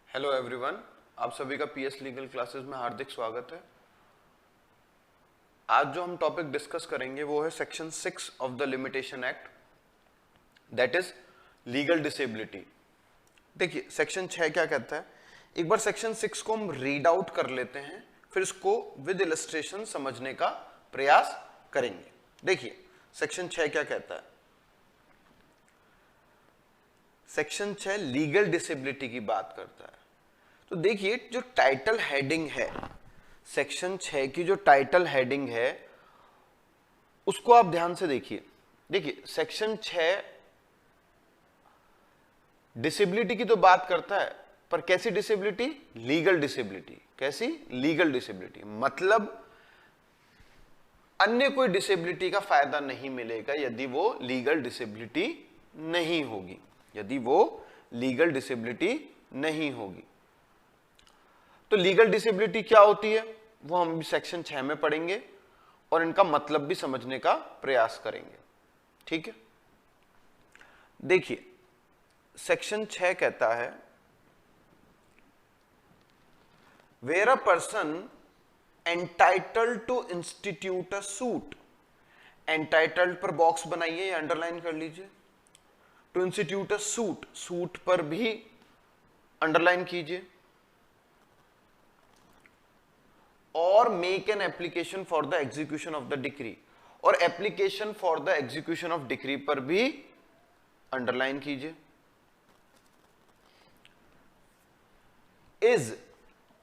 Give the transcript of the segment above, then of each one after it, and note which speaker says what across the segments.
Speaker 1: Hello everyone, आप सभी का पीएस लीगल क्लासेस में हार्दिक स्वागत है। आज जो हम टॉपिक डिस्कस करेंगे वो है section 6 of the limitation act, that is legal disability. देखिए सेक्शन 6 क्या कहता है, एक बार सेक्शन 6 को हम रीड आउट कर लेते हैं, फिर इसको विद इलस्ट्रेशन समझने का प्रयास करेंगे। देखिए सेक्शन 6 क्या कहता है। सेक्शन 6 लीगल डिसेबिलिटी की बात करता है। तो देखिए जो टाइटल हेडिंग है, सेक्शन 6 की जो टाइटल हेडिंग है उसको आप ध्यान से देखिए। देखिए सेक्शन 6 डिसेबिलिटी की तो बात करता है, पर कैसी डिसेबिलिटी? Legal disability. कैसी? Legal disability. मतलब अन्य कोई डिसेबिलिटी का फायदा नहीं मिलेगा यदि वो लीगल डिसेबिलिटी नहीं होगी, यदि वो लीगल डिसेबिलिटी नहीं होगी। तो लीगल डिसेबिलिटी क्या होती है वो हम सेक्शन 6 में पढ़ेंगे और इनका मतलब भी समझने का प्रयास करेंगे। ठीक है, देखिए सेक्शन 6 कहता है where a person entitled to institute a suit. Entitled पर बॉक्स बनाइए या अंडरलाइन कर लीजिए। To institute a suit, suit पर भी अंडरलाइन कीजिए। और make an application for the execution of the decree, और application for the execution of decree पर भी अंडरलाइन कीजिए। Is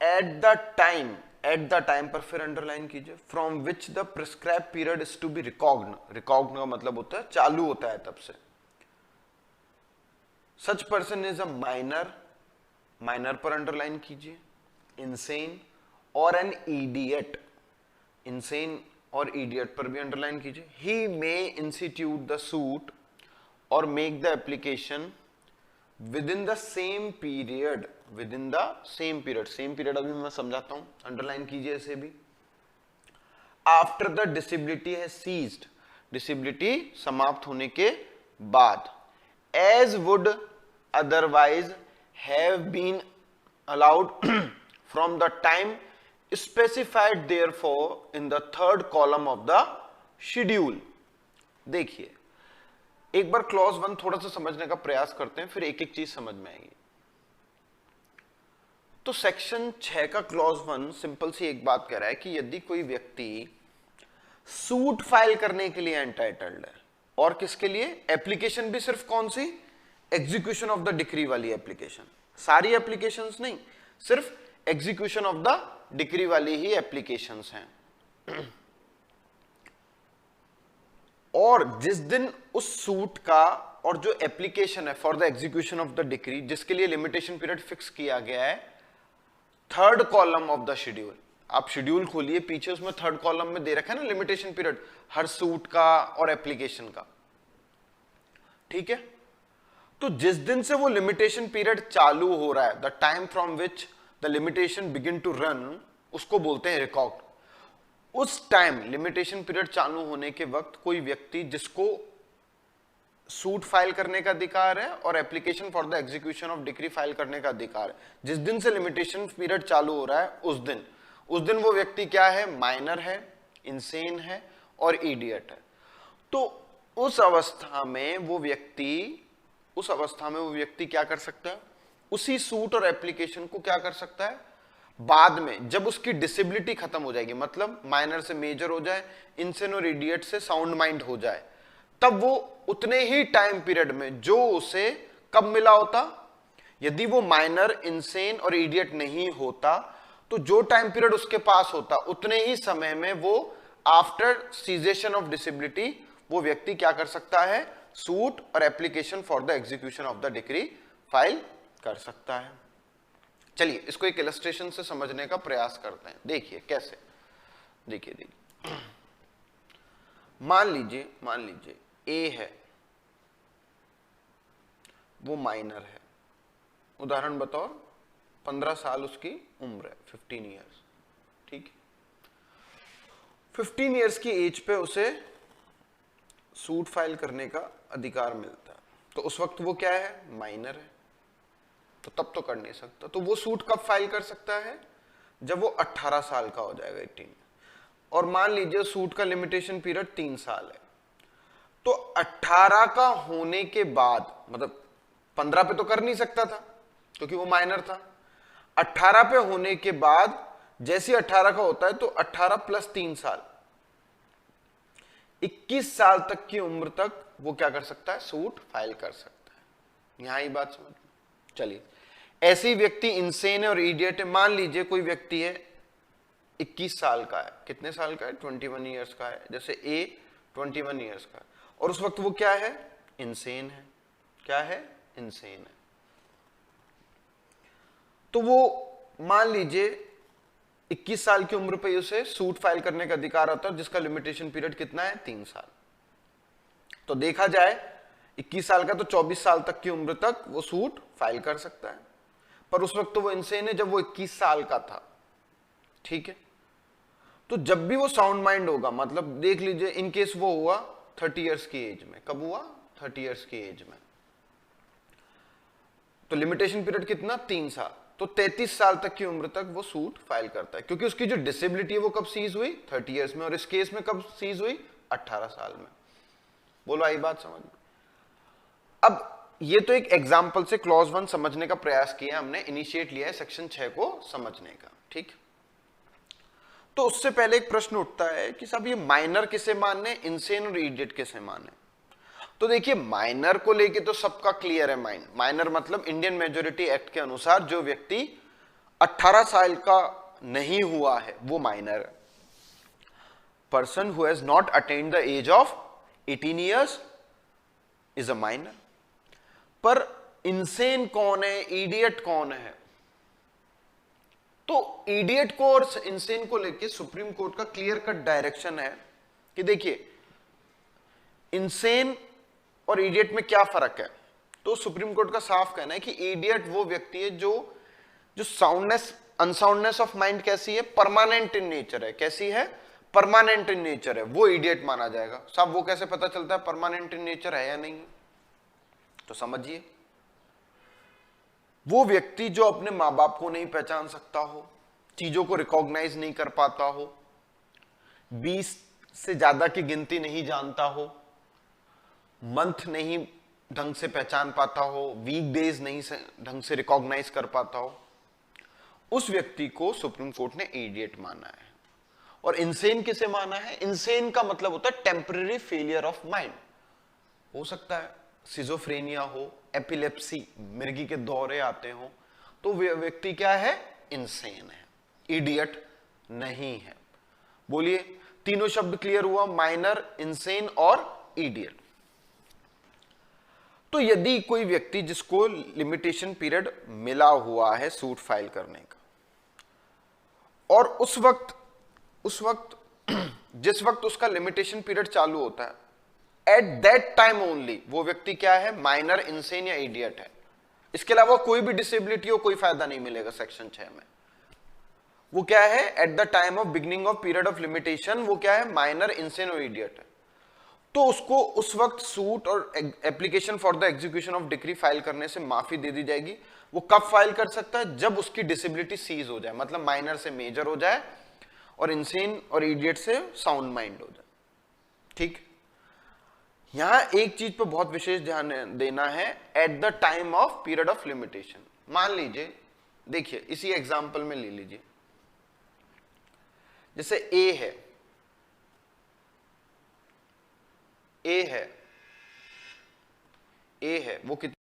Speaker 1: at the time, at the time पर फिर अंडरलाइन कीजिए। From which the prescribe period is to be रिकॉग्न, रिकॉग्न का मतलब होता है चालू होता है तब से। सच person is a minor, minor पर अंडरलाइन कीजिए। इनसेन और एन इडियट, इनसेन और इडियट पर भी अंडरलाइन कीजिए। ही मे इंस्टीट्यूट द सूट और make the application with in the same period, with in the same period, same period अभी मैं समझाता हूं, अंडरलाइन कीजिए इसे भी। आफ्टर द डिसेबिलिटी है सीज्ड, डिसेबिलिटी समाप्त होने के बाद। As would otherwise have been allowed from the time specified therefore in the third column of the schedule। देखिए एक बार क्लॉज 1 थोड़ा सा समझने का प्रयास करते हैं, फिर एक एक चीज समझ में आएगी। तो सेक्शन 6 का क्लॉज 1 सिंपल सी एक बात कह रहा है कि यदि कोई व्यक्ति सूट फाइल करने के लिए एंटाइटल्ड है, और किसके लिए? एप्लीकेशन भी सिर्फ कौन सी? एग्जीक्यूशन ऑफ द डिक्री वाली एप्लीकेशन, सारी एप्लीकेशंस नहीं, सिर्फ एग्जीक्यूशन ऑफ द डिक्री वाली ही एप्लीकेशंस हैं। और जिस दिन उस सूट का और जो एप्लीकेशन है for the execution of the decree, जिसके लिए लिमिटेशन पीरियड फिक्स किया गया है, third column of the schedule, आप शेड्यूल खोलिए पीछे, उसमें थर्ड कॉलम में दे रखा है ना लिमिटेशन पीरियड हर सूट का और एप्लीकेशन का। ठीक है, तो जिस दिन से वो लिमिटेशन पीरियड चालू हो रहा है, the time from which the limitation begin to run, उसको बोलते हैं रिकॉग्न। उस टाइम लिमिटेशन पीरियड चालू होने के वक्त कोई व्यक्ति जिसको सूट फाइल करने का अधिकार है और application for the execution of decree file करने का अधिकार है, जिस दिन से लिमिटेशन पीरियड चालू हो रहा है उस दिन वो व्यक्ति क्या है? माइनर है, इनसेन है और इडियट है। तो उस अवस्था में वो व्यक्ति क्या कर सकता है? उसी सूट और एप्लीकेशन को क्या कर सकता है? बाद में जब उसकी डिसेबिलिटी खत्म हो जाएगी, मतलब माइनर से मेजर हो जाए, इनसेन और इडियट से साउंड माइंड हो जाए, तब वो उतने ही टाइम पीरियड में जो उसे कब मिला होता, यदि वो माइनर, इनसेन और इडियट नहीं होता, तो जो टाइम पीरियड उसके पास होता उतने ही समय में वो आफ्टर सीजेशन ऑफ डिसेबिलिटी वो व्यक्ति क्या कर सकता है? सूट और application for the execution of the decree file कर सकता है। चलिए इसको एक इलस्ट्रेशन से समझने का प्रयास करते हैं। देखिए कैसे, देखिए मान लीजिए ए है, वो माइनर है, उदाहरण बताओ 15 साल उसकी उम्र है, 15 ईयर्स। ठीक है, 15 ईयर्स की एज पे उसे सूट फाइल करने का अधिकार मिलता है, तो उस वक्त वो क्या है? माइनर है। तो तब तो कर नहीं सकता। तो वो सूट कब फाइल कर सकता है? जब वो 18 साल का हो जाएगा, 18। और मान लीजिए सूट का लिमिटेशन पीरियड 3 साल है, तो 18 का होने के बाद, मतलब 15 पे तो कर नहीं सकता था क्योंकि वो माइनर था। 18 पे होने के बाद जैसे 18 का होता है तो 18 प्लस 3 साल, 21 साल तक की उम्र तक वो क्या कर सकता है? सूट फाइल कर सकता है। यहां ही बात समझ में। चलिए, ऐसे ही व्यक्ति इंसेन है और इडियट है। मान लीजिए कोई व्यक्ति है 21 साल का है, कितने साल का है? 21 ईयर्स का है। जैसे ए 21 ईयर्स का है, और उस वक्त वो क्या है? इंसेन है। क्या है? इंसेन है। तो वो मान लीजिए 21 साल की उम्र पे उसे सूट फाइल करने का अधिकार होता है, जिसका लिमिटेशन पीरियड कितना है? 3 साल। तो देखा जाए 21 साल का तो 24 साल तक की उम्र तक वो सूट फाइल कर सकता है, पर उस वक्त तो वो इंसेन है जब वो 21 साल का था। ठीक है, तो जब भी वो साउंड माइंड होगा, मतलब देख लीजिए इन केस वो हुआ 30 इयर्स की एज में। कब हुआ? 30 इयर्स की एज में। तो लिमिटेशन पीरियड कितना? 3 साल। तो 33 साल तक की उम्र तक वो सूट फाइल करता है, क्योंकि उसकी जो डिसेबिलिटी है वो कब सीज हुई? 30 इयर्स में। और इस केस में कब सीज हुई? 18 साल में। बोलो, आई बात समझ में? अब ये तो एक एग्जाम्पल से क्लॉज 1 समझने का प्रयास किया हमने, इनिशिएट लिया है सेक्शन 6 को समझने का। ठीक, तो उससे पहले एक प्रश्न उठता है कि साहब ये माइनर किसे मानने, इंसेन और इडियट किसे माने? तो देखिए, माइनर को लेके तो सबका क्लियर है। माइनर मतलब इंडियन मेजोरिटी एक्ट के अनुसार जो व्यक्ति 18 साल का नहीं हुआ है वो माइनर है। Person who has not attained the age of 18 years is a minor. पर इंसेन कौन है, इडियट कौन है? तो इडियट को और इंसेन को लेके सुप्रीम कोर्ट का क्लियर कट डायरेक्शन है कि देखिए इंसेन और इडियट में क्या फर्क है। तो सुप्रीम कोर्ट का साफ कहना है कि इडियट वो व्यक्ति है जो साउंडनेस, अनसाउंडनेस ऑफ माइंड कैसी है? परमानेंट इन नेचर है। कैसी है? परमानेंट इन नेचर है, वो इडियट माना जाएगा। साहब वो कैसे पता चलता है परमानेंट इन नेचर है या नहीं? तो समझिए, वो व्यक्ति जो अपने मां बाप को नहीं पहचान सकता हो, चीजों को रिकॉग्नाइज नहीं कर पाता हो, 20 से ज्यादा की गिनती नहीं जानता हो, मंथ नहीं ढंग से पहचान पाता हो, वीक डेज नहीं ढंग से रिकॉग्नाइज कर पाता हो, उस व्यक्ति को सुप्रीम कोर्ट ने इडियट माना है। और इंसेन किसे माना है? इंसेन का मतलब होता है टेम्पररी फेलियर ऑफ माइंड। हो सकता है सिजोफ्रेनिया हो, एपिलेप्सी, मिर्गी के दौरे आते हो, तो व्यक्ति क्या है? इंसेन है, इडियट नहीं है। बोलिए, तीनों शब्द क्लियर हुआ? माइनर, इंसेन और इडियट। तो यदि कोई व्यक्ति जिसको लिमिटेशन पीरियड मिला हुआ है सूट फाइल करने का, और उस वक्त जिस वक्त उसका लिमिटेशन पीरियड चालू होता है, एट दैट टाइम ओनली वो व्यक्ति क्या है? माइनर, इंसेन या इडियट है। इसके अलावा कोई भी डिसेबिलिटी हो कोई फायदा नहीं मिलेगा सेक्शन 6 में। वो क्या है? Eight the time of beginning of period of limitation वो क्या है? माइनर, इंसेन और इडियट है। तो उसको उस वक्त सूट और application for the execution of decree file करने से माफी दे दी जाएगी। वो कब फाइल कर सकता है? जब उसकी डिसेबिलिटी सीज हो जाए, मतलब माइनर से मेजर हो जाए और इंसेन और इडियट से साउंड माइंड हो जाए। ठीक, यहां एक चीज पर बहुत विशेष ध्यान देना है, eight the time of period of limitation. मान लीजिए, देखिए इसी एग्जांपल में ले लीजिए, जैसे ए है, वो कितना?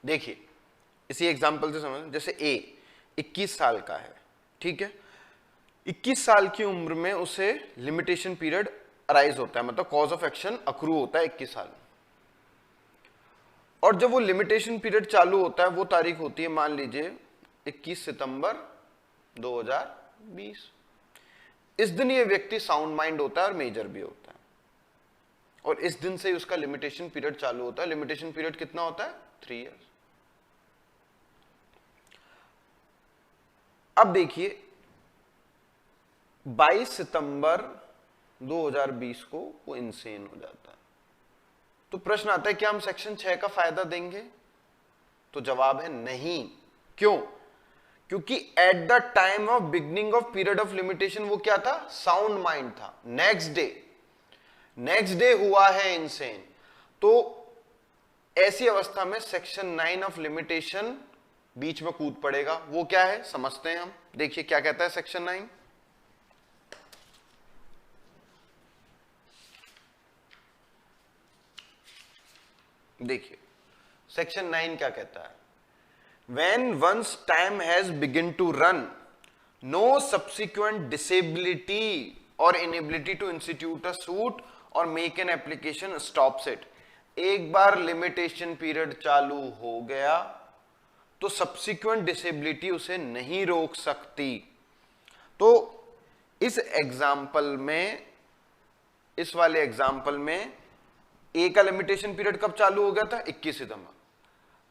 Speaker 1: देखिए इसी एग्जांपल से समझ, जैसे ए 21 साल का है, ठीक है, 21 साल की उम्र में उसे लिमिटेशन पीरियड अराइज होता है, मतलब कॉज ऑफ एक्शन अक्रू होता है 21 साल। और जब वो लिमिटेशन पीरियड चालू होता है वो तारीख होती है मान लीजिए 21 सितंबर 2020। इस दिन ये व्यक्ति साउंड माइंड होता है और मेजर भी होता है, और इस दिन से उसका लिमिटेशन पीरियड चालू होता है। लिमिटेशन पीरियड कितना होता है? 3 इयर्स। अब देखिए 22 सितंबर 2020 को वो इंसेन हो जाता है। तो प्रश्न आता है क्या हम सेक्शन 6 का फायदा देंगे? तो जवाब है नहीं। क्यों? क्योंकि eight the time of beginning of period of limitation वो क्या था? साउंड माइंड था। नेक्स्ट डे हुआ है इंसेन। तो ऐसी अवस्था में सेक्शन 9 ऑफ लिमिटेशन बीच में कूद पड़ेगा। वो क्या है समझते हैं हम। देखिए क्या कहता है सेक्शन 9। देखिए सेक्शन 9 क्या कहता है? When one's time has begun to run, no subsequent disability or inability to institute a suit or make an application stops it. एक बार लिमिटेशन पीरियड चालू हो गया तो सब्सिक्वेंट डिसेबिलिटी उसे नहीं रोक सकती। तो इस एग्जाम्पल में, इस वाले एग्जाम्पल में ए का लिमिटेशन पीरियड कब चालू हो गया था? 21 सितंबर।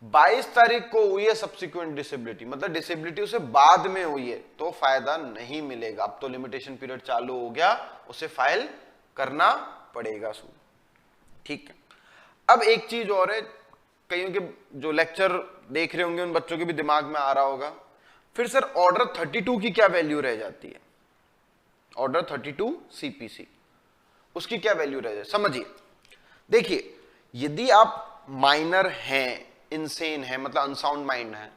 Speaker 1: 22 तारीख को हुई है सब्सिक्वेंट डिसेबिलिटी, मतलब डिसेबिलिटी उसे बाद में हुई है, तो फायदा नहीं मिलेगा। अब तो लिमिटेशन पीरियड चालू हो गया, उसे फाइल करना पड़ेगा सूट। ठीक है। अब एक चीज और है, कईयों के जो लेक्चर देख रहे होंगे उन बच्चों के भी दिमाग में आ रहा होगा, फिर सर ऑर्डर 32 की क्या वैल्यू रह जाती है? ऑर्डर 32 सीपीसी, उसकी क्या वैल्यू रह जाती है? समझिए, देखिए यदि आप माइनर हैं, इंसेन है, मतलब अनसाउंड माइंड है,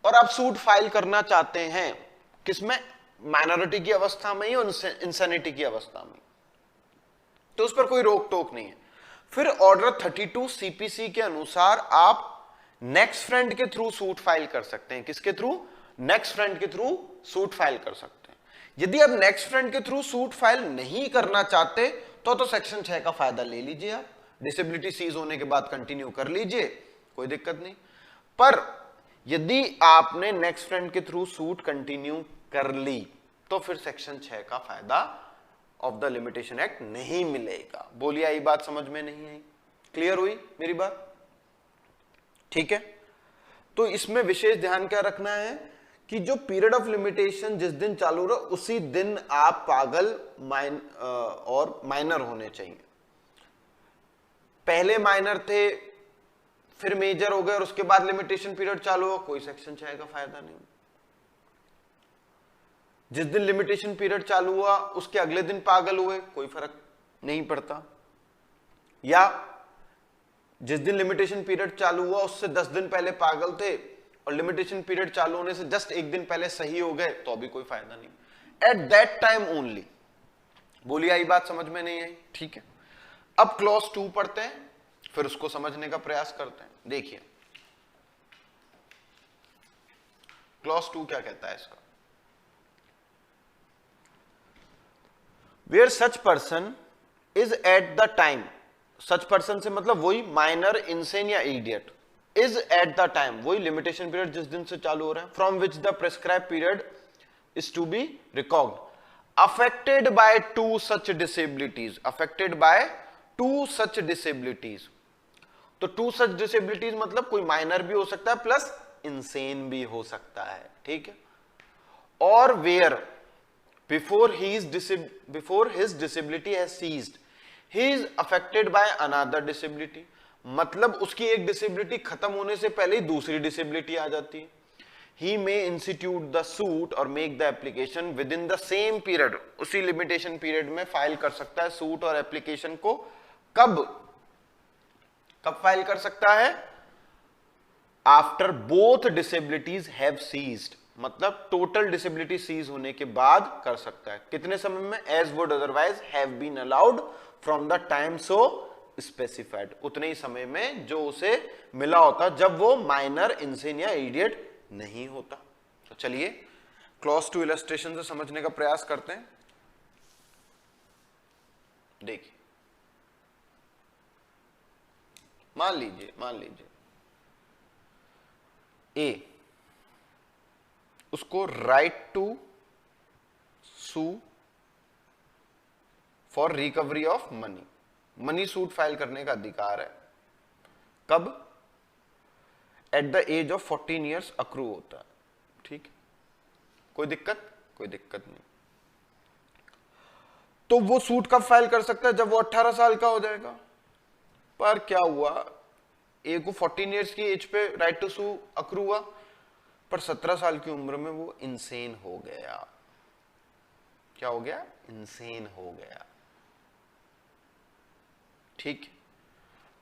Speaker 1: और आप सूट फाइल करना चाहते हैं, किसमें? माइनॉरिटी की अवस्था में ही और इंसैनिटी की अवस्था में, तो उस पर कोई रोक टोक नहीं है। फिर ऑर्डर 32 सीपीसी के अनुसार आप नेक्स्ट फ्रेंड के थ्रू सूट फाइल कर सकते हैं। किसके थ्रू? नेक्स्ट फ्रेंड के थ्रू सूट फाइल कर सकते हैं। यदि आप नेक्स्ट फ्रेंड के थ्रू सूट फाइल नहीं करना चाहते तो सेक्शन 6 का फायदा ले लीजिए, आप डिसेबिलिटी सीज होने के बाद कंटिन्यू कर लीजिए, कोई दिक्कत नहीं। पर यदि आपने नेक्स्ट फ्रेंड के थ्रू सूट कंटिन्यू कर ली तो फिर सेक्शन 6 का फायदा ऑफ द लिमिटेशन एक्ट नहीं मिलेगा। बोलिए आई बात समझ में नहीं आई? क्लियर हुई मेरी बात? ठीक है। तो इसमें विशेष ध्यान क्या रखना है कि जो पीरियड ऑफ लिमिटेशन जिस दिन चालू रहा उसी दिन आप पागल और माइनर होने चाहिए। पहले माइनर थे, फिर मेजर हो गए और उसके बाद लिमिटेशन पीरियड चालू हो, कोई सेक्शन 6 का फायदा नहीं। जिस दिन लिमिटेशन पीरियड चालू हुआ उसके अगले दिन पागल हुए, कोई फर्क नहीं पड़ता। या जिस दिन लिमिटेशन पीरियड चालू हुआ उससे 10 दिन पहले पागल थे और लिमिटेशन पीरियड चालू होने से जस्ट एक दिन पहले सही हो गए, तो भी कोई फायदा नहीं, एट दैट टाइम ओनली। बोलिए आई बात समझ में नहीं आई? ठीक है। अब क्लॉज 2 पढ़ते हैं, फिर उसको समझने का प्रयास करते हैं। देखिए क्लॉज 2 क्या कहता है इसका? Where such person is at the time, such person से मतलब वही माइनर, इंसेन या idiot, is at the time, वही लिमिटेशन पीरियड जिस दिन से चालू हो रहा है, from which the prescribe period is to be recognised, affected by 2 such disabilities, affected by 2 such disabilities. तो 2 सच डिसेबिलिटीज मतलब कोई माइनर भी हो सकता है प्लस इंसेन भी हो सकता है। ठीक है। और where before his disability has ceased he is affected by another disability, मतलब उसकी एक डिसेबिलिटी खत्म होने से पहले ही दूसरी डिसेबिलिटी आ जाती है। ही मे इंस्टीट्यूट द सूट और make the application with in the same period, उसी लिमिटेशन पीरियड में फाइल कर सकता है सूट और एप्लीकेशन को। कब फाइल कर सकता है? After both disabilities have ceased, मतलब टोटल डिसेबिलिटी सीज होने के बाद कर सकता है। कितने समय में? As would otherwise have been allowed from the time so specified, उतने ही समय में जो उसे मिला होता जब वो माइनर, इंसेन या इडियट नहीं होता। तो चलिए क्लॉज 2 इलस्ट्रेशन से समझने का प्रयास करते हैं। देखिए मान लीजिए ए उसको right to sue for recovery of money, money suit file करने का अधिकार है। कब? At the age of 14 years accrue होता है। ठीक। कोई दिक्कत? कोई दिक्कत नहीं। तो वो सूट कब फाइल कर सकता है? जब वो 18 साल का हो जाएगा। पर क्या हुआ, ए को 14 ईयर्स की एज पे राइट टू सू अक्रू हुआ, पर 17 साल की उम्र में वो इंसेन हो गया। क्या हो गया? इंसेन हो गया। ठीक,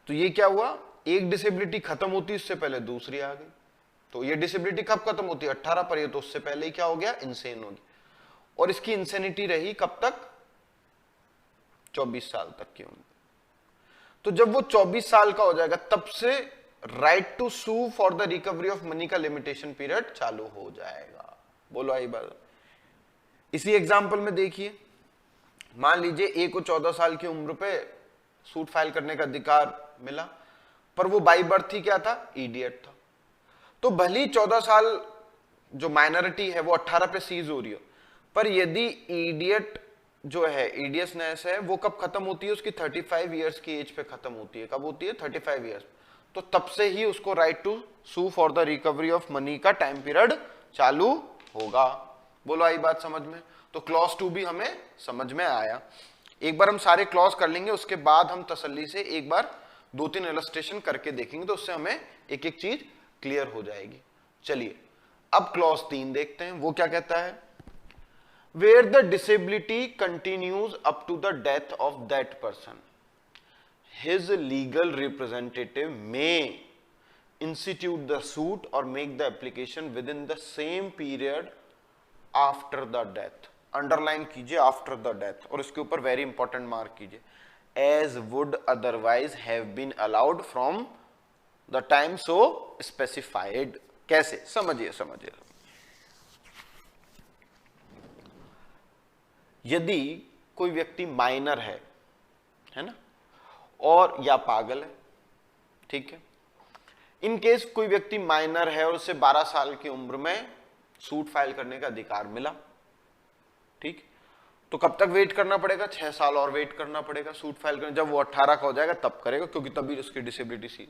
Speaker 1: तो ये क्या हुआ, एक डिसेबिलिटी खत्म होती, इससे पहले दूसरी आ गई। तो ये डिसेबिलिटी कब खत्म होती है? 18 पर। ये तो उससे पहले ही क्या हो गया? इंसेन हो गया। और इसकी इंसेनिटी रही कब तक? 24 साल तक की उम्र। तो जब वो 24 साल का हो जाएगा, तब से right to sue for the recovery of money का लिमिटेशन पीरियड चालू हो जाएगा। बोलो आई बात। इसी एग्जांपल में देखिए, मान लीजिए ए को 14 साल की उम्र पे सूट फाइल करने का अधिकार मिला, पर वो बाई बर्थ ही क्या था? इडियट था। तो भले ही 14 साल जो माइनॉरिटी है वो 18 पे सीज हो रही हो, पर यदि इडियट जो है, इडियसनेस है, वो कब खत्म होती है? उसकी 35 ईयर्स की एज पे खत्म होती है। कब होती है? 35 ईयर्स। तो तब से ही उसको right to sue for the recovery of money का टाइम पीरियड चालू होगा। बोलो आई बात समझ में? तो क्लॉज 2 भी हमें समझ में आया। एक बार हम सारे क्लॉज कर लेंगे, उसके बाद हम तसल्ली से एक बार 2-3 इलस्ट्रेशन करके देखेंगे, तो उससे हमें एक एक चीज क्लियर हो जाएगी। चलिए अब क्लॉज 3 देखते हैं, वो क्या कहता है? Where the disability continues up to the death of that person, his legal representative may institute the suit or make the application within the same period after the death. Underline कीजिए after the death, और इसके ऊपर very important mark कीजिए, as would otherwise have been allowed from the time so specified. कैसे? समझिए समझिए। यदि कोई व्यक्ति माइनर है ना, और या पागल है, ठीक है, इन केस कोई व्यक्ति माइनर है और उसे 12 साल की उम्र में सूट फाइल करने का अधिकार मिला, ठीक, तो कब तक वेट करना पड़ेगा? 6 साल और वेट करना पड़ेगा सूट फाइल करने। जब वो 18 का हो जाएगा तब करेगा, क्योंकि तभी उसकी डिसेबिलिटी सी।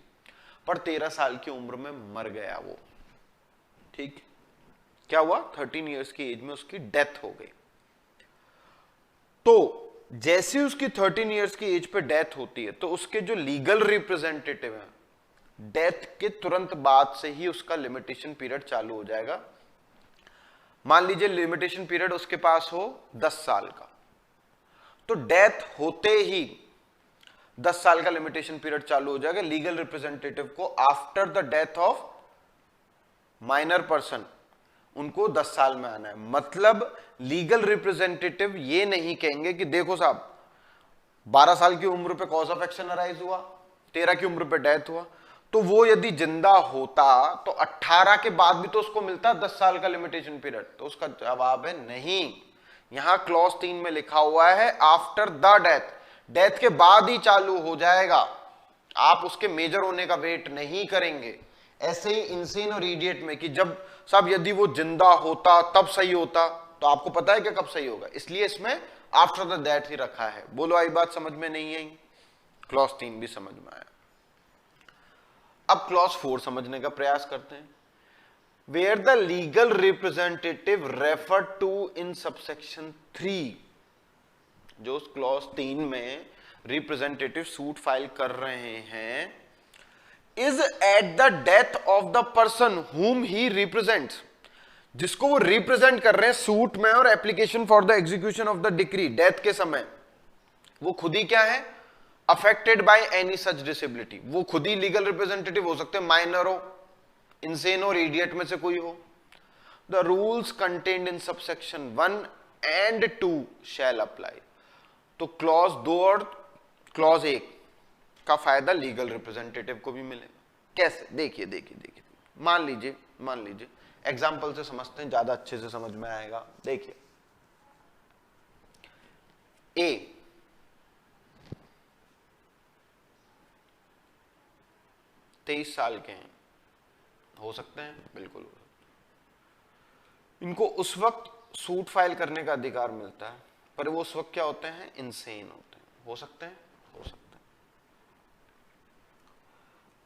Speaker 1: पर 13 साल की उम्र में मर गया वो, ठीक, क्या हुआ? 13 ईयर्स की एज में उसकी डेथ हो गई। तो जैसे उसकी 13 ईयर्स की एज पे डेथ होती है, तो उसके जो लीगल रिप्रेजेंटेटिव हैं, डेथ के तुरंत बाद से ही उसका लिमिटेशन पीरियड चालू हो जाएगा। मान लीजिए लिमिटेशन पीरियड उसके पास हो 10 साल का, तो डेथ होते ही 10 साल का लिमिटेशन पीरियड चालू हो जाएगा लीगल रिप्रेजेंटेटिव को। After the death of minor person उनको 10 साल में आना है। मतलब लीगल रिप्रेजेंटेटिव ये नहीं कहेंगे कि देखो साहब 12 साल की उम्र पे कॉज ऑफ एक्शन अराइज हुआ, 13 की उम्र पे डेथ हुआ, तो वो यदि जिंदा होता तो 18 के बाद भी तो उसको मिलता 10 साल का लिमिटेशन पीरियड। तो उसका जवाब है नहीं। यहां क्लॉज 3 में लिखा हुआ है आफ्टर द डेथ, डेथ के बाद ही चालू हो जाएगा, आप उसके मेजर होने का वेट नहीं करेंगे। ऐसे ही इंसेन और इडियट में कि जब सब यदि वो जिंदा होता तब सही होता, तो आपको पता है कि कब सही होगा, इसलिए इसमें आफ्टर द डेथ ही रखा है। बोलो आई बात समझ में नहीं आई? क्लॉज 3 भी समझ में आया। अब क्लॉज 4 समझने का प्रयास करते हैं। Where the legal representative refer to in subsection 3, जो क्लॉज 3 में रिप्रेजेंटेटिव सूट फाइल कर रहे हैं, is at the death of the person whom he represents, जिसको वो रिप्रेजेंट कर रहे हैं सूट में और application for the execution of the decree, death के समय वो खुद ही क्या है? Affected by any such disability. वो खुद ही लीगल रिप्रेजेंटेटिव हो सकते हैं, माइनर हो, इंसेन और इडियट में से कोई हो। The rules contained in subsection 1 and 2 shall apply. तो क्लॉज 2 और क्लॉज 1 का फायदा लीगल रिप्रेजेंटेटिव को भी मिलेगा। कैसे? देखिए देखिए देखिए, मान लीजिए एग्जाम्पल से समझते हैं, ज्यादा अच्छे से समझ में आएगा। देखिए, ए 23 साल के हैं, हो सकते हैं, बिल्कुल हो सकते हैं। इनको उस वक्त सूट फाइल करने का अधिकार मिलता है, पर वो उस वक्त क्या होते हैं? इंसेन होते हैं। हो सकते हैं, हो सकते हैं।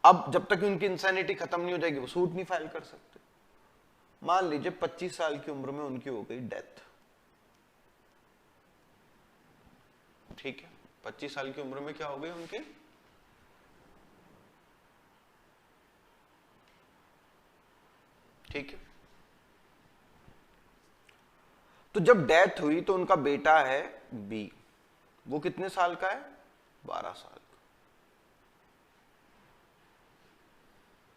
Speaker 1: अब जब तक उनकी इंसैनिटी खत्म नहीं हो जाएगी वो सूट नहीं फाइल कर सकते। मान लीजिए 25 साल की उम्र में उनकी हो गई डेथ, ठीक है, 25 साल की उम्र में क्या हो गई उनकी, ठीक है। तो जब डेथ हुई तो उनका बेटा है बी, वो कितने साल का है, 12 साल का।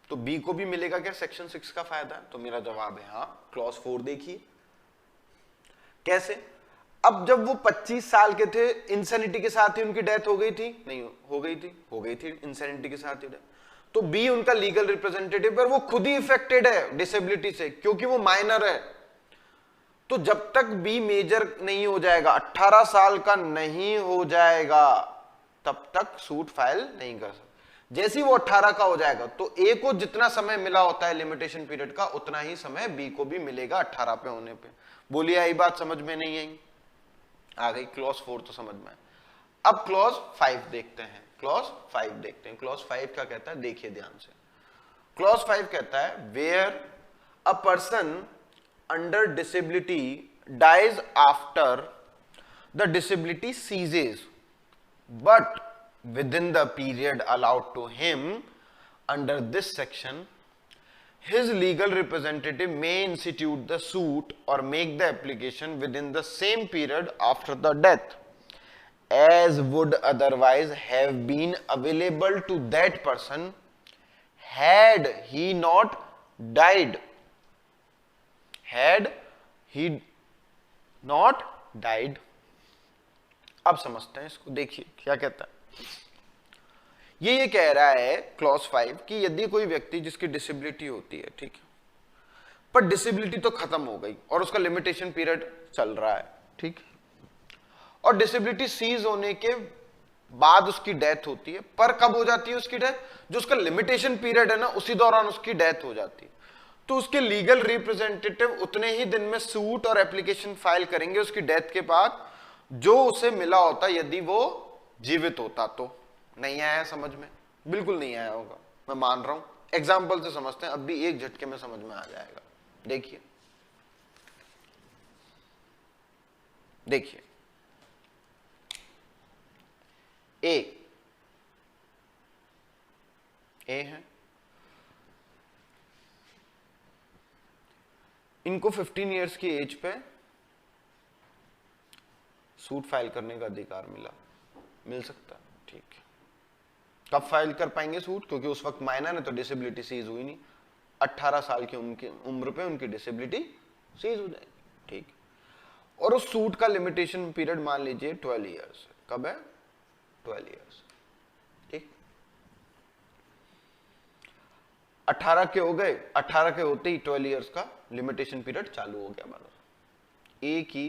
Speaker 1: तो बी को भी मिलेगा क्या सेक्शन 6 का फायदा? तो मेरा जवाब है हाँ। क्लॉज 4 देखिए कैसे। अब जब वो 25 साल के थे, इंसैनिटी के साथ ही उनकी डेथ हो गई थी, नहीं हो गई थी इंसैनिटी के साथ ही डेथ, तो बी उनका लीगल रिप्रेजेंटेटिव, पर वो खुद ही इफेक्टेड है डिसेबिलिटी से क्योंकि वो माइनर है। तो जब तक बी मेजर नहीं हो जाएगा, 18 साल का नहीं हो जाएगा, तब तक सूट फाइल नहीं कर सकता। जैसे ही वो 18 का हो जाएगा तो ए को जितना समय मिला होता है लिमिटेशन पीरियड का, उतना ही समय बी को भी मिलेगा 18 पे होने पे। बोलिए आई बात समझ में नहीं आई? आ गई। क्लॉज 4 तो समझ में। अब क्लॉज 5 देखते हैं। क्लॉज 5 देखते हैं। क्लॉज 5 क्या कहता है, देखिए ध्यान से। क्लॉज 5 कहता है where a person under disability dies after the disability ceases but within the period allowed to him under this section, his legal representative may institute the suit or make the application within the same period after the death as would otherwise have been available to that person had he not died. Had he not died. अब समझते हैं इसको, देखिए क्या कहता है। ये कह रहा है क्लॉज 5 कि यदि कोई व्यक्ति जिसकी डिसेबिलिटी होती है, ठीक है, पर डिसेबिलिटी तो खत्म हो गई और उसका लिमिटेशन पीरियड चल रहा है, ठीक, और डिसेबिलिटी सीज होने के बाद उसकी डेथ होती है, पर कब हो जाती है उसकी डेथ, जो उसका लिमिटेशन पीरियड है ना, उसी दौरान उसकी डेथ हो जाती है। तो उसके लीगल रिप्रेजेंटेटिव उतने ही दिन में सूट और एप्लीकेशन फाइल करेंगे उसकी डेथ के बाद, जो उसे मिला होता यदि वो जीवित होता। तो नहीं आया समझ में? बिल्कुल नहीं आया होगा, मैं मान रहा हूं। एग्जाम्पल से समझते हैं, अब भी एक झटके में समझ में आ जाएगा। देखिए देखिए, ए है, इनको 15 इयर्स की एज पे सूट फाइल करने का अधिकार मिल सकता है, ठीक है। कब फाइल कर पाएंगे सूट? क्योंकि उस वक्त माइनर है तो डिसेबिलिटी सीज हुई नहीं। 18 साल की उम्र पे उनकी डिसेबिलिटी सीज हो जाएगी, ठीक। और उस सूट का लिमिटेशन पीरियड मान लीजिए 12 इयर्स। कब है? 12 इयर्स, ठीक। 18 के हो गए, 18 के होते ही 12 इयर्स का लिमिटेशन पीरियड चालू हो गया। ए की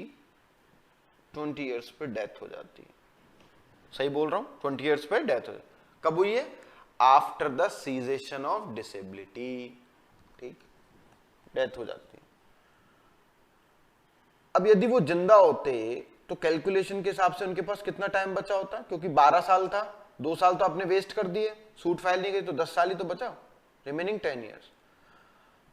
Speaker 1: 20 इयर्स पे डेथ हो जाती है, सही बोल रहा हूं, 20 इयर्स पे डेथ हो जाती। कब हुई है? After the cessation of disability, ठीक, डेथ हो जाती है। अब यदि वो जिंदा होते तो कैलकुलेशन के हिसाब से उनके पास कितना टाइम बचा होता? क्योंकि 12 साल था, 2 साल तो आपने वेस्ट कर दिए, सूट फाइल नहीं गई, तो 10 साल ही तो बचा, रिमेनिंग 10 इयर्स।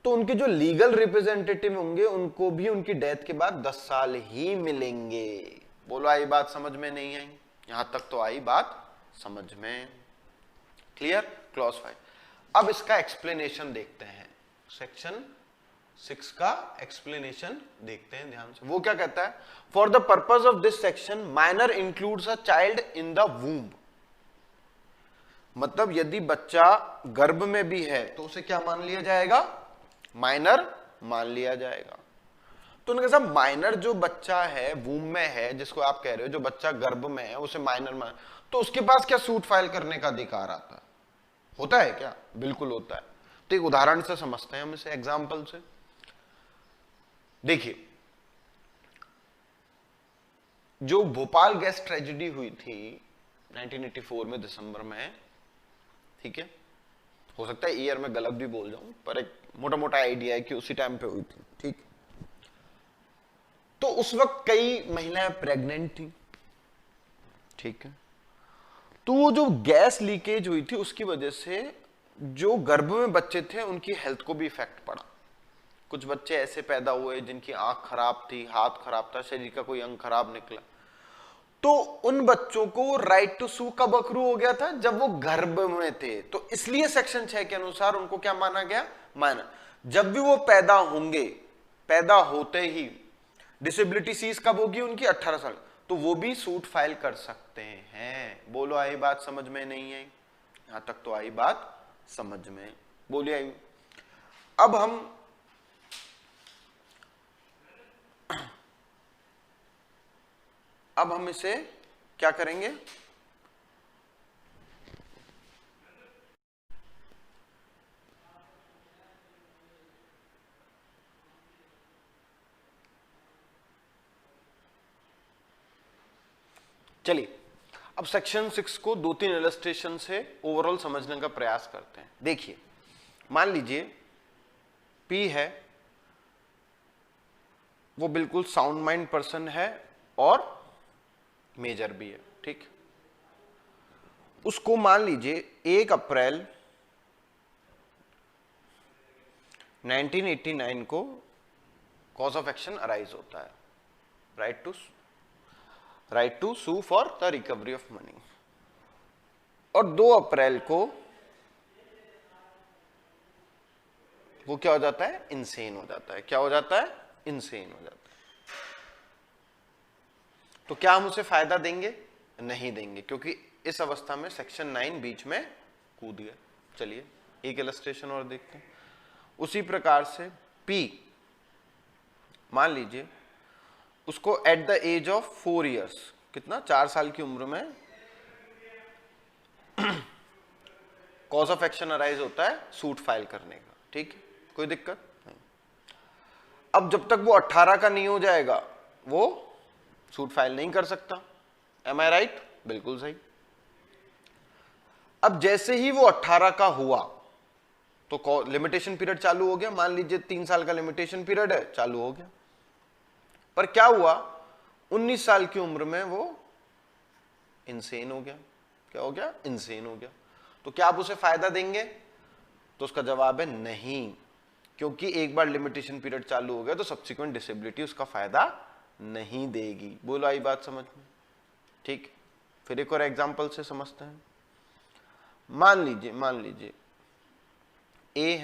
Speaker 1: तो उनके जो लीगल रिप्रेजेंटेटिव होंगे उनको भी उनकी डेथ के बाद 10 साल ही मिलेंगे। बोलो आई बात समझ में नहीं आई? यहां तक तो आई बात समझ में, क्लियर? क्लॉज 5। अब इसका एक्सप्लेनेशन देखते हैं, सेक्शन 6 का एक्सप्लेनेशन देखते हैं ध्यान से। वो क्या कहता है? For the purpose of this section minor includes a child in the womb. मतलब यदि बच्चा गर्भ में भी है तो उसे क्या मान लिया जाएगा? माइनर मान लिया जाएगा। तो उन्होंने कहा माइनर जो बच्चा है वूम में है, जिसको आप कह रहे हो जो बच्चा गर्भ में है उसे माइनर मान, तो उसके पास क्या सूट फाइल करने का अधिकार आता है? होता है क्या? बिल्कुल होता है। तो एक उदाहरण से समझते हैं हम इसे, एग्जाम्पल से। देखिए, जो भोपाल गैस ट्रेजेडी हुई थी 1984 में दिसंबर में, ठीक है, हो सकता है ईयर में गलत भी बोल जाऊं, पर एक मोटा मोटा आइडिया है कि उसी टाइम पे हुई थी, ठीक। तो उस वक्त कई महिलाएं प्रेग्नेंट थी, ठीक है। तो वो जो गैस लीकेज हुई थी उसकी वजह से जो गर्भ में बच्चे थे उनकी हेल्थ को भी इफेक्ट पड़ा, कुछ बच्चे ऐसे पैदा हुए जिनकी आंख खराब थी, हाथ खराब था, शरीर का कोई अंग खराब निकला, तो उन बच्चों को राइट टू सू कब अक्रू हो गया था? जब वो गर्भ में थे। तो इसलिए सेक्शन 6 के अनुसार उनको क्या माना गया? माना जब भी वो पैदा होंगे, पैदा होते ही डिसेबिलिटी सीज कब होगी उनकी? 18 साल, तो वो भी सूट फाइल कर सकते हैं। बोलो आई बात समझ में? नहीं आई? यहां तक तो आई बात समझ में? बोलिए आई। अब हम इसे क्या करेंगे? चलिए अब सेक्शन 6 को 2-3 इलस्ट्रेशन से ओवरऑल समझने का प्रयास करते हैं। देखिए, मान लीजिए पी है, वो बिल्कुल साउंड माइंड पर्सन है और मेजर भी है, ठीक। उसको मान लीजिए 1 अप्रैल 1989 को कॉज ऑफ एक्शन अराइज होता है, right to sue for the recovery of money, और 2 अप्रैल को वो क्या हो जाता है? इंसेन हो जाता है। क्या हो जाता है? इंसेन हो जाता है। तो क्या हम उसे फायदा देंगे? नहीं देंगे, क्योंकि इस अवस्था में सेक्शन 9 बीच में कूद गया। चलिए एक इलस्ट्रेशन और देखते हैं। उसी प्रकार से पी, मान लीजिए उसको at the age of 4 years, कितना? 4 साल की उम्र में कॉज ऑफ एक्शन अराइज होता है सूट फाइल करने का, ठीक है, कोई दिक्कत नहीं। अब जब तक वो 18 का नहीं हो जाएगा वो सूट फाइल नहीं कर सकता। एम आई राइट? बिल्कुल सही। अब जैसे ही वो 18 का हुआ तो लिमिटेशन पीरियड चालू हो गया। मान लीजिए 3 साल का लिमिटेशन पीरियड है, चालू हो गया। पर क्या हुआ? 19 साल की उम्र में वो इंसेन हो गया। क्या हो गया? इंसेन हो गया। तो क्या आप उसे फायदा देंगे? तो उसका जवाब है नहीं, क्योंकि एक बार लिमिटेशन पीरियड चालू हो गया तो सब्सिक्वेंट डिसेबिलिटी उसका फायदा नहीं देगी। बोलो आई बात समझ में? ठीक, फिर एक और एग्जांपल से समझते हैं। मान लीजिए ए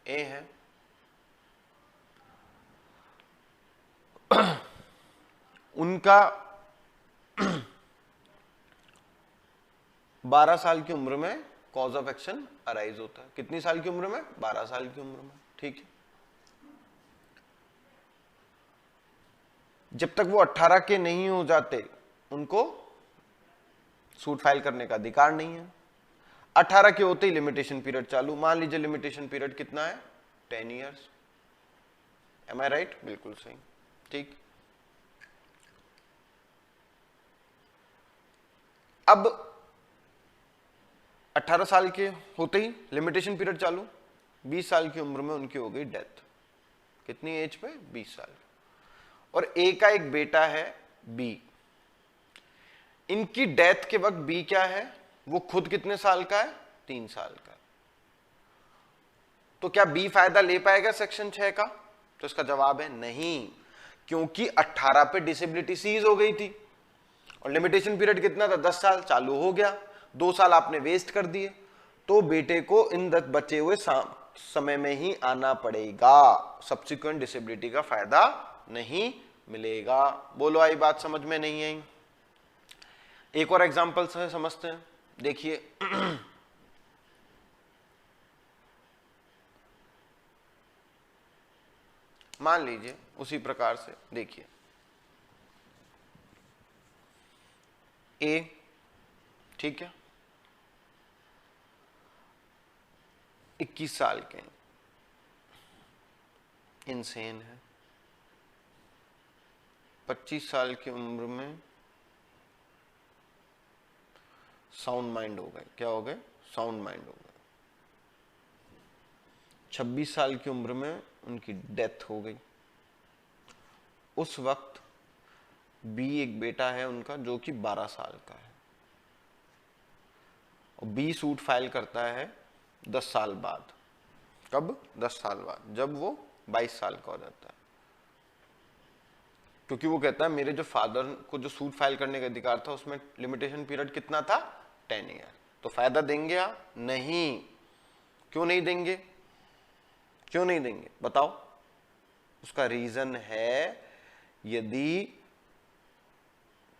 Speaker 1: है उनका 12 साल की उम्र में कॉज ऑफ एक्शन अराइज होता है। कितनी साल की उम्र में? 12 साल की उम्र में, ठीक है। जब तक वो 18 के नहीं हो जाते उनको सूट फाइल करने का अधिकार नहीं है। 18 के होते ही लिमिटेशन पीरियड चालू। मान लीजिए लिमिटेशन पीरियड कितना है? 10 इयर्स। एम आई राइट? बिल्कुल सही, ठीक। अब 18 साल के होते ही लिमिटेशन पीरियड चालू, 20 साल की उम्र में उनकी हो गई डेथ। कितनी एज पे? 20 साल। और ए का एक बेटा है बी, इनकी डेथ के वक्त बी क्या है? वो खुद कितने साल का है? 3 साल का। तो क्या बी फायदा ले पाएगा सेक्शन 6 का? तो इसका जवाब है नहीं, क्योंकि 18 पे डिसेबिलिटी सीज हो गई थी और लिमिटेशन पीरियड कितना था? 10 साल। चालू हो गया, 2 साल आपने वेस्ट कर दिए, तो बेटे को इन 10 बचे हुए समय में ही आना पड़ेगा। सब्सिक्वेंट डिसेबिलिटी का फायदा नहीं मिलेगा। बोलो आई बात समझ में? नहीं आई? एक और एग्जांपल से समझते हैं। देखिए मान लीजिए उसी प्रकार से देखिए ए, ठीक है, 21 साल के, इंसेन है। 25 साल की उम्र में साउंड माइंड हो गए। क्या हो गए? साउंड माइंड हो गए। 26 साल की उम्र में उनकी डेथ हो गई। उस वक्त बी एक बेटा है उनका जो कि 12 साल का है, और बी सूट फाइल करता है 10 साल बाद। कब? 10 साल बाद, जब वो 22 साल का हो जाता है। क्योंकि वो कहता है मेरे जो फादर को जो सूट फाइल करने का अधिकार था उसमें लिमिटेशन पीरियड कितना था? 10 ईयर। तो फायदा देंगे आप? नहीं। क्यों नहीं देंगे? क्यों नहीं देंगे बताओ? उसका रीजन है, यदि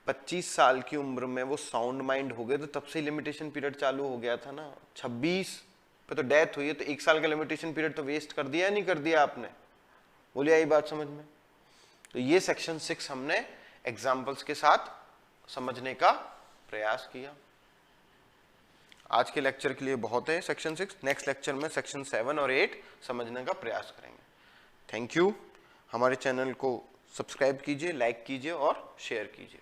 Speaker 1: 25 साल की उम्र में वो साउंड माइंड हो गए तो तब से लिमिटेशन पीरियड चालू हो गया था ना। 26 पे तो डेथ हुई है, तो 1 साल का लिमिटेशन पीरियड तो वेस्ट कर दिया नहीं कर दिया आपने? बोलिए आई बात समझ में? तो ये सेक्शन 6 हमने एग्जाम्पल्स के साथ समझने का प्रयास किया। आज के लेक्चर के लिए बहुत है सेक्शन 6। नेक्स्ट लेक्चर में सेक्शन 7 और 8 समझने का प्रयास करेंगे। Thank you. हमारे चैनल को सब्सक्राइब कीजिए, लाइक कीजिए और शेयर कीजिए।